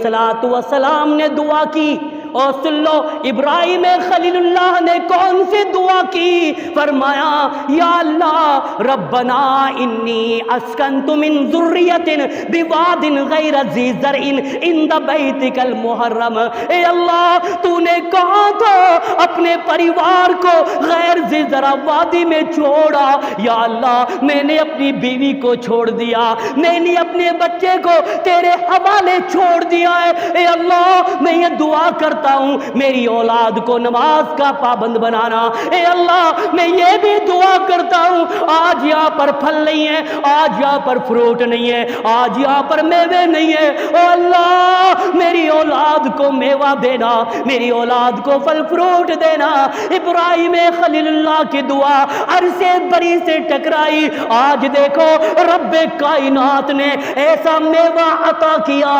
السلام نے دعا کی، اور سن لو ابراہیم خلیل اللہ نے کون سی دعا کی، فرمایا یا اللہ ربنا انی اسکنت من ذریۃ بواد غیر ذی زرع عند بیتک المحرم، اے اللہ تو نے کہا تھا اپنے پریوار کو غیر ذی زرع وادی میں چھوڑا، یا اللہ میں نے اپنی بیوی کو چھوڑ دیا، میں نے اپنے بچے کو تیرے حوالے چھوڑ دیا ہے، اے اللہ میں یہ دعا کرتا ہوں میری اولاد کو نماز کا پابند بنانا، اے اللہ میں یہ بھی دعا کرتا ہوں آج یہاں پر پھل نہیں ہے، آج یہاں پر فروٹ نہیں ہے، آج یہاں پر میوے نہیں ہے، اے اللہ میری اولاد کو میوہ دینا، میری اولاد کو پھل فروٹ دینا۔ ابراہیم خلیل اللہ کی دعا عرصے بری سے ٹکرائی، آج دیکھو رب کائنات نے ایسا میوہ عطا کیا،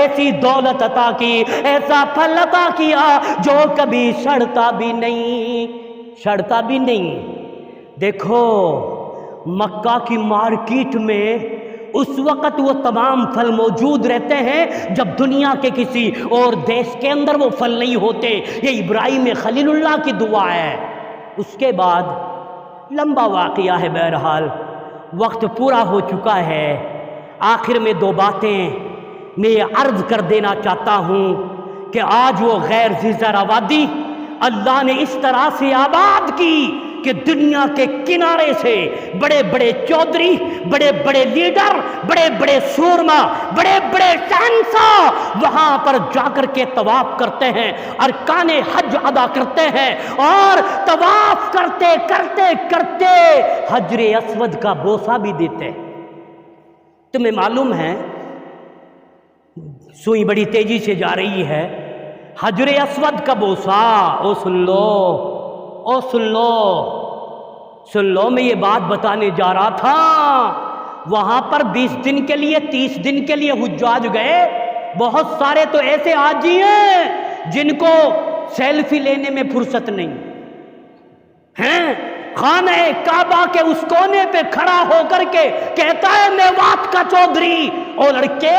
ایسی دولت عطا کی، ایسا پھل عطا کیا جو کبھی سڑتا بھی نہیں۔ دیکھو مکہ کی مارکیٹ میں اس وقت وہ تمام پھل موجود رہتے ہیں جب دنیا کے کسی اور دیش کے اندر وہ پھل نہیں ہوتے۔ یہ ابراہیم خلیل اللہ کی دعا ہے۔ اس کے بعد لمبا واقعہ ہے، بہرحال وقت پورا ہو چکا ہے، آخر میں 2 باتیں میں یہ عرض کر دینا چاہتا ہوں کہ آج وہ غیر ذی زرع وادی اللہ نے اس طرح سے آباد کی کہ دنیا کے کنارے سے بڑے بڑے چودھری، بڑے بڑے لیڈر، بڑے بڑے سورما، بڑے بڑے شہنشاہ وہاں پر جا کر کے طواف کرتے ہیں، ارکان حج ادا کرتے ہیں، اور طواف کرتے کرتے کرتے حجر اسود کا بوسہ بھی دیتے ہیں۔ تمہیں معلوم ہے سوئی بڑی تیزی سے جا رہی ہے، حجر اسود کا بوسہ، او سن لو میں یہ بات بتانے جا رہا تھا، وہاں پر 20 دن کے لیے 30 دن کے لیے حجاج گئے، بہت سارے تو ایسے حاجی ہیں جن کو سیلفی لینے میں فرصت نہیں ہیں، خانہ کعبہ کے اس کونے پہ کھڑا ہو کر کے کہتا ہے میوات کا چودھری، او لڑکے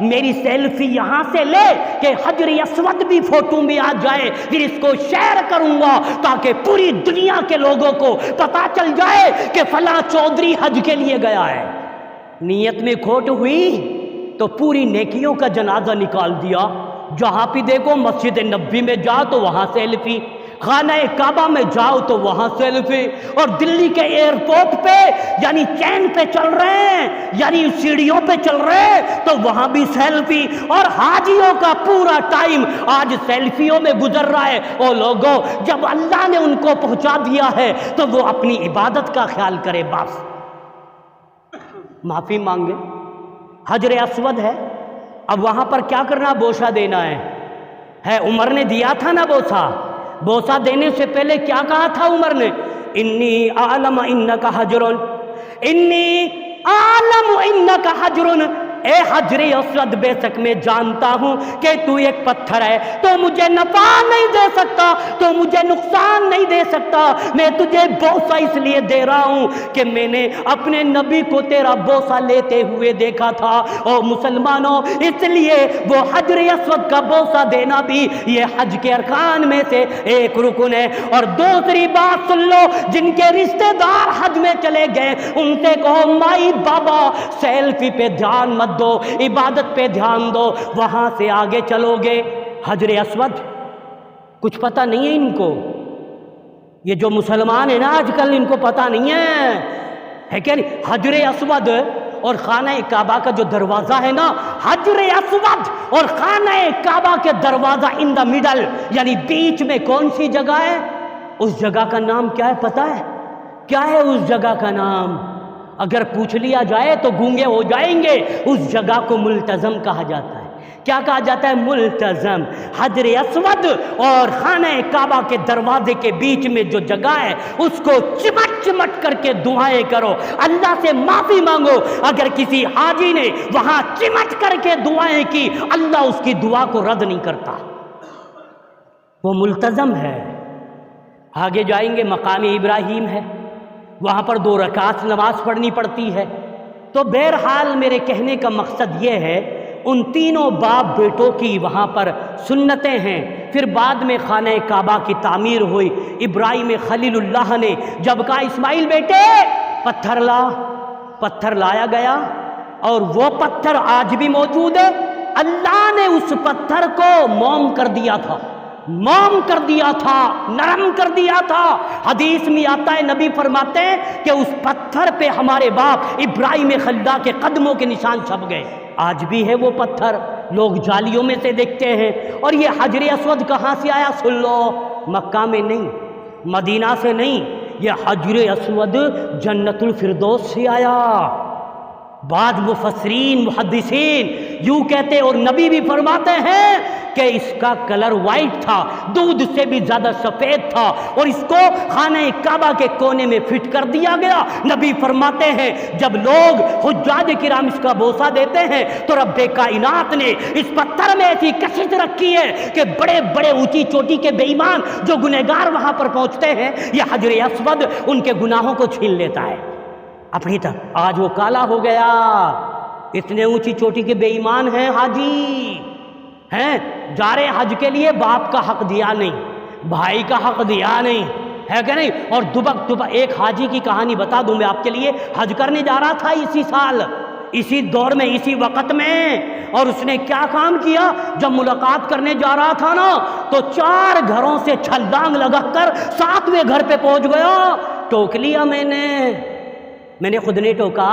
میری سیلفی یہاں سے لے کہ حجر اسود بھی فوٹو میں آ جائے، پھر اس کو شیئر کروں گا تاکہ پوری دنیا کے لوگوں کو پتا چل جائے کہ فلاں چودھری حج کے لیے گیا ہے۔ نیت میں کھوٹ ہوئی تو پوری نیکیوں کا جنازہ نکال دیا۔ جہاں بھی دیکھو مسجد نبوی میں جاؤ تو وہاں سیلفی، خانہ کعبہ میں جاؤ تو وہاں سیلفی، اور دلی کے ایئرپورٹ پہ یعنی چین پہ چل رہے ہیں، یعنی سیڑھیوں پہ چل رہے ہیں تو وہاں بھی سیلفی، اور حاجیوں کا پورا ٹائم آج سیلفیوں میں گزر رہا ہے۔ او لوگوں، جب اللہ نے ان کو پہنچا دیا ہے تو وہ اپنی عبادت کا خیال کرے، بس معافی مانگے۔ حجر اسود ہے، اب وہاں پر کیا کرنا؟ بوسہ دینا ہے۔ عمر نے دیا تھا نا بوسہ دینے سے پہلے کیا کہا تھا عمر نے؟ انی اعلم انک حجر، انی اعلم انک حجر، اے حجر اسود بے شک میں جانتا ہوں کہ تو ایک پتھر ہے، تو مجھے نفع نہیں دے سکتا، تو مجھے نقصان نہیں دے سکتا، میں تجھے بوسہ اس لیے دے رہا ہوں کہ میں نے اپنے نبی کو تیرا بوسہ لیتے ہوئے دیکھا تھا۔ اور مسلمانوں، اس لیے وہ حجر اسود کا بوسہ دینا بھی یہ حج کے ارکان میں سے ایک رکن ہے۔ اور دوسری بات سن لو، جن کے رشتہ دار حج میں چلے گئے ان سے کہو مائی بابا سیلفی پہ دھیان مت دو، عبادت پہ دھیان دو، وہاں سے آگے چلو گے۔ حجر اسود کچھ پتہ نہیں ہے ان کو، یہ جو مسلمان ہیں نا آج کل ان کو پتہ نہیں ہے کہ نہیں؟ حجر اسود اور خانہ کعبہ کا جو دروازہ ہے نا، حجر اسود اور خانہ کعبہ کے دروازہ ان دا مڈل، یعنی بیچ میں کون سی جگہ ہے؟ اس جگہ کا نام کیا ہے پتہ ہے؟ کیا ہے اس جگہ کا نام؟ اگر پوچھ لیا جائے تو گونگے ہو جائیں گے۔ اس جگہ کو ملتزم کہا جاتا ہے۔ کیا کہا جاتا ہے؟ ملتزم۔ حجر اسود اور خانہ کعبہ کے دروازے کے بیچ میں جو جگہ ہے اس کو چمٹ چمٹ کر کے دعائیں کرو، اللہ سے معافی مانگو۔ اگر کسی حاجی نے وہاں چمٹ کر کے دعائیں کی، اللہ اس کی دعا کو رد نہیں کرتا، وہ ملتزم ہے۔ آگے جائیں گے، مقام ابراہیم ہے، وہاں پر 2 رکعت نماز پڑھنی پڑتی ہے۔ تو بہرحال میرے کہنے کا مقصد یہ ہے، ان تینوں باپ بیٹوں کی وہاں پر سنتیں ہیں۔ پھر بعد میں خانہ کعبہ کی تعمیر ہوئی۔ ابراہیم خلیل اللہ نے جب کہا اسماعیل بیٹے پتھر لایا گیا، اور وہ پتھر آج بھی موجود ہے۔ اللہ نے اس پتھر کو موم کر دیا تھا، نرم کر دیا تھا۔ حدیث میں آتا ہے، نبی فرماتے ہیں کہ اس پتھر پہ ہمارے باپ ابراہیم خلیل کے قدموں کے نشان چھپ گئے۔ آج بھی ہے وہ پتھر، لوگ جالیوں میں سے دیکھتے ہیں۔ اور یہ حجر اسود کہاں سے آیا؟ سن لو، مکہ میں نہیں، مدینہ سے نہیں، یہ حجر اسود جنت الفردوس سے آیا۔ بعض مفسرین محدثین یوں کہتے، اور نبی بھی فرماتے ہیں کہ اس کا کلر وائٹ تھا، دودھ سے بھی زیادہ سفید تھا، اور اس کو خانہ کعبہ کے کونے میں فٹ کر دیا گیا۔ نبی فرماتے ہیں جب لوگ حجاج کرام اس کا بوسہ دیتے ہیں تو رب کائنات نے اس پتھر میں ایسی کشش رکھی ہے کہ بڑے بڑے اونچی چوٹی کے بے ایمان جو گنہگار وہاں پر پہنچتے ہیں، یہ حجر اسود ان کے گناہوں کو چھین لیتا ہے اپنی طرف۔ آج وہ کالا ہو گیا، اتنے اونچی چوٹی کے بے ایمان ہیں حاجی، ہیں جا رہے حج کے لیے، باپ کا حق دیا نہیں، بھائی کا حق دیا نہیں، ہے کہ نہیں؟ اور دبک ایک حاجی کی کہانی بتا دوں میں آپ کے لیے۔ حج کرنے جا رہا تھا اسی سال، اسی دور میں، اسی وقت میں، اور اس نے کیا کام کیا؟ جب ملاقات کرنے جا رہا تھا نا تو 4 گھروں سے چھلانگ لگا کر 7ویں گھر پہ پہنچ گیا۔ ٹوک لیا میں نے خود نے ٹوکا،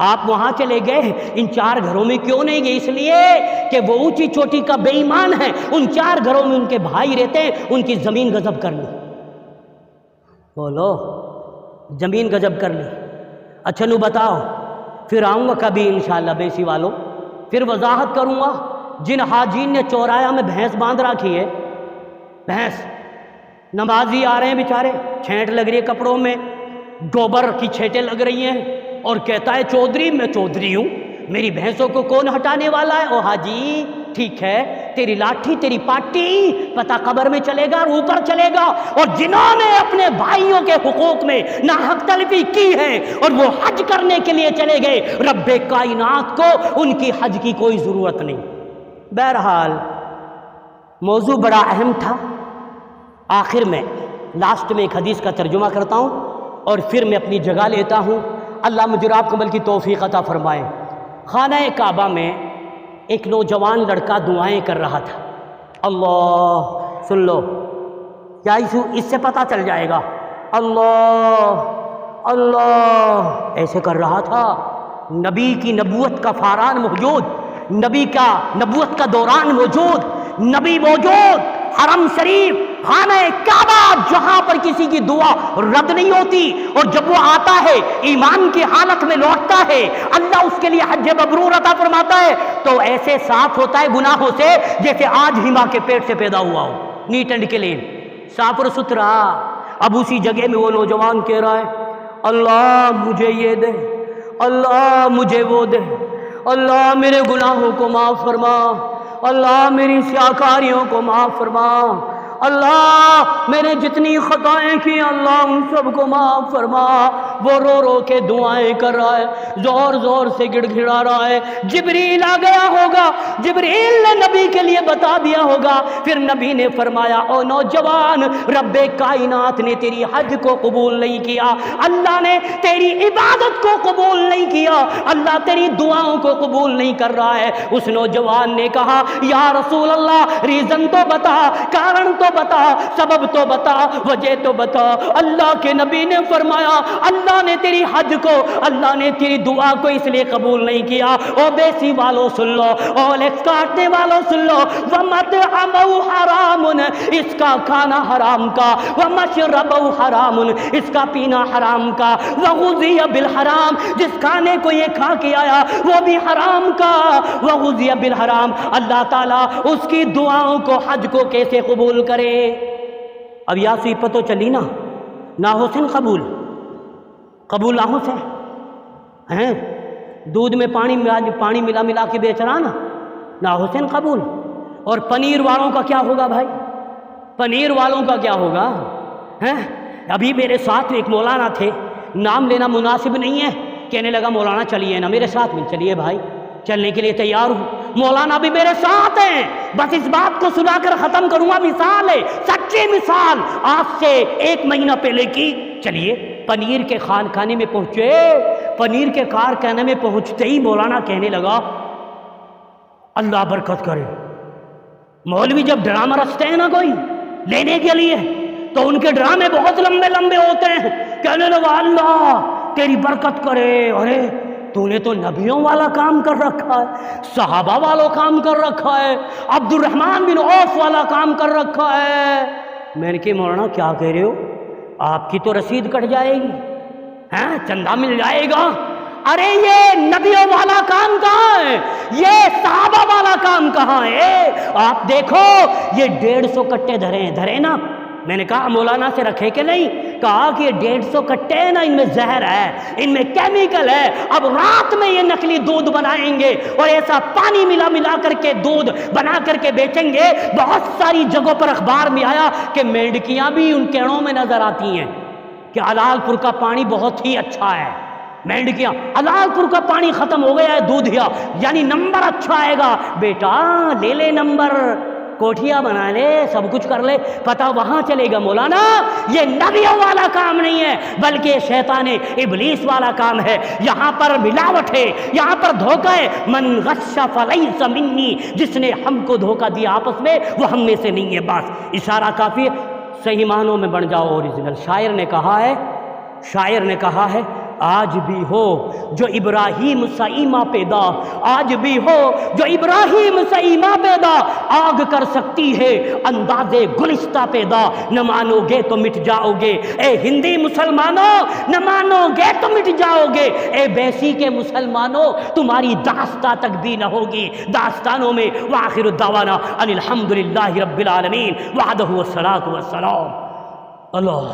آپ وہاں چلے گئے، ان 4 گھروں میں کیوں نہیں گئے؟ اس لیے کہ وہ اونچی چوٹی کا بے ایمان ہے، ان 4 گھروں میں ان کے بھائی رہتے ہیں، ان کی زمین غصب کر لی۔ بولو، زمین غصب کر لی۔ اچھا نو بتاؤ، پھر آؤں گا کبھی انشاءاللہ بیسی والوں، پھر وضاحت کروں گا۔ جن حاجین نے چورایا میں بھینس باندھ رکھی ہے، بھینس، نمازی آ رہے ہیں بیچارے، چھینٹ لگ رہی ہے کپڑوں میں، گوبر کی چھینٹیں لگ رہی ہیں، اور کہتا ہے چودھری، میں چودھری ہوں، میری بھینسوں کو کون ہٹانے والا ہے؟ او حاجی ٹھیک ہے تیری لاٹھی تیری پاٹی پتہ قبر میں چلے گا اور اوپر چلے گا، اور جنہوں نے اپنے بھائیوں کے حقوق میں ناحق تلفی کی ہے اور وہ حج کرنے کے لیے چلے گئے، رب کائنات کو ان کی حج کی کوئی ضرورت نہیں۔ بہرحال موضوع بڑا اہم تھا۔ آخر میں لاسٹ میں ایک حدیث کا ترجمہ کرتا ہوں اور پھر میں اپنی جگہ لیتا ہوں۔ اللہ مجھے اور آپ کو عمل کی توفیق عطا فرمائے۔ خانہ کعبہ میں ایک نوجوان لڑکا دعائیں کر رہا تھا۔ اللہ، سن لو کیا اس سے پتہ چل جائے گا، اللہ اللہ ایسے کر رہا تھا۔ نبی کی نبوت کا فاران موجود، نبی کا نبوت کا دوران موجود، نبی موجود، حرم شریف خانہ کعبہ جہاں پر کسی کی دعا رد نہیں ہوتی، اور جب وہ آتا ہے ایمان کی حالت میں لوٹتا ہے اللہ اس کے لیے حج مبرور عطا فرماتا ہے، تو ایسے صاف ہوتا ہے گناہوں سے جیسے آج ہی ماں کے پیٹ سے پیدا ہوا ہو، نیٹ اینڈ کلین، صاف اور ستھرا۔ اب اسی جگہ میں وہ نوجوان کہہ رہا ہے اللہ مجھے یہ دے، اللہ مجھے وہ دے، اللہ میرے گناہوں کو معاف فرما، اللہ میری سیاکاریوں کو معاف فرما، اللہ میں نے جتنی خطائیں کی اللہ ان سب کو معاف فرما۔ وہ رو رو کے دعائیں کر رہا ہے، زور زور سے گڑ گڑا رہا ہے۔ جبریل آ گیا ہوگا، جبریل نے نبی کے لیے بتا دیا ہوگا، پھر نبی نے فرمایا او نوجوان، رب کائنات نے تیری حج کو قبول نہیں کیا، اللہ نے تیری عبادت کو قبول نہیں کیا، اللہ تیری دعاؤں کو قبول نہیں کر رہا ہے۔ اس نوجوان نے کہا یا رسول اللہ ریزن تو بتا، کارن تو بتا، سبب تو بتا، وجہ تو بتا۔ اللہ کے نبی نے فرمایا اللہ نے تیری حج کو، اللہ نے تیری دعا کو اس لیے قبول نہیں کیا۔ او بیسی والوں سن لو، او لیکس کاٹنے والوں سن لو، وَمَطْعَمُهُ حَرَامٌ، اس کا کھانا حرام کا، وَمَشْرَبُهُ حَرَامٌ، اس کا پینا حرام کا، وَغُذِيَ بِالْحَرَامِ، جس کھانے کو یہ کھا کے آیا وہ بھی حرام کا، وَغُذِيَ بِالْحَرَامِ، اللہ تعالیٰ اس کی دعاؤں کو حج کو کیسے قبول کرے؟ اب یا سی پتہ چلی نا، نہ حسن قبول قبول نہ حسن ہیں، دودھ میں پانی ملا کے بیچ رہا نا، نہ حسن قبول۔ اور پنیر والوں کا کیا ہوگا بھائی، پنیر والوں کا کیا ہوگا ہیں؟ ابھی میرے ساتھ ایک مولانا تھے، نام لینا مناسب نہیں ہے، کہنے لگا مولانا چلیے نا میرے ساتھ میں، چلیے بھائی چلنے کے لیے تیار ہوں، مولانا بھی میرے ساتھ ہیں، بس اس بات کو سنا کر ختم کروں گا، مثال ہے سچی مثال آج سے 1 مہینہ پہلے کی۔ چلیے پنیر کے خانے میں پہنچے، پنیر کے کارخانے میں پہنچتے ہی مولانا کہنے لگا اللہ برکت کرے۔ مولوی جب ڈرامہ رچتے ہیں نا کوئی لینے کے لیے تو ان کے ڈرامے بہت لمبے لمبے ہوتے ہیں، کہنے لگا اللہ تیری برکت کرے، ارے تو نے تو نبیوں والا کام کر رکھا ہے، صحابہ والا کام کر رکھا ہے، عبد الرحمن بن عوف والا کام کر رکھا ہے۔ میں نے کہا مولانا کیا کہہ رہے ہو، آپ کی تو رسید کٹ جائے گی، ہیں چندہ مل جائے گا۔ ارے یہ نبیوں والا کام کہاں ہے، یہ صحابہ والا کام کہاں ہے؟ آپ دیکھو یہ 150 کٹے دھرے نا، میں نے کہا مولانا سے رکھے کہ نہیں، کہا کہ یہ 150 کٹے ہیں نا، ان میں زہر ہے، ان میں کیمیکل ہے، اب رات میں یہ نقلی دودھ بنائیں گے اور ایسا پانی ملا کر کے دودھ بنا کر کے بیچیں گے۔ بہت ساری جگہوں پر اخبار میں آیا کہ میںڈکیاں بھی ان کیڑوں میں نظر آتی ہیں کہ علال پور کا پانی بہت ہی اچھا ہے، مینڈکیاں علال پور کا پانی ختم ہو گیا ہے دودھیا، یعنی نمبر اچھا آئے گا، بیٹا لے لے نمبر، کوٹھیاں بنا لے، سب کچھ کر لے، پتہ وہاں چلے گا۔ مولانا یہ نبیوں والا کام نہیں ہے بلکہ شیطان ابلیس والا کام ہے، یہاں پر ملاوٹ ہے، یہاں پر دھوکہ ہے۔ من غش فلیس منی، جس نے ہم کو دھوکہ دیا آپس میں وہ ہم میں سے نہیں ہے، بس اشارہ کافی ہے، صحیح معنوں میں بن جاؤ اوریجنل۔ شاعر نے کہا ہے آج بھی ہو جو ابراہیم سیما پیدا، آج بھی ہو جو ابراہیم سیما پیدا، آگ کر سکتی ہے انداز گلستہ پیدا، نہ مانو گے تو مٹ جاؤ گے اے ہندی مسلمانوں، نہ مانو گے تو مٹ جاؤ گے اے بیسی کے مسلمانوں، تمہاری داستان تک بھی نہ ہوگی داستانوں میں۔ وآخر الدعوانا ان الحمدللہ رب العالمین وحدہ والصلاۃ والسلام اللہ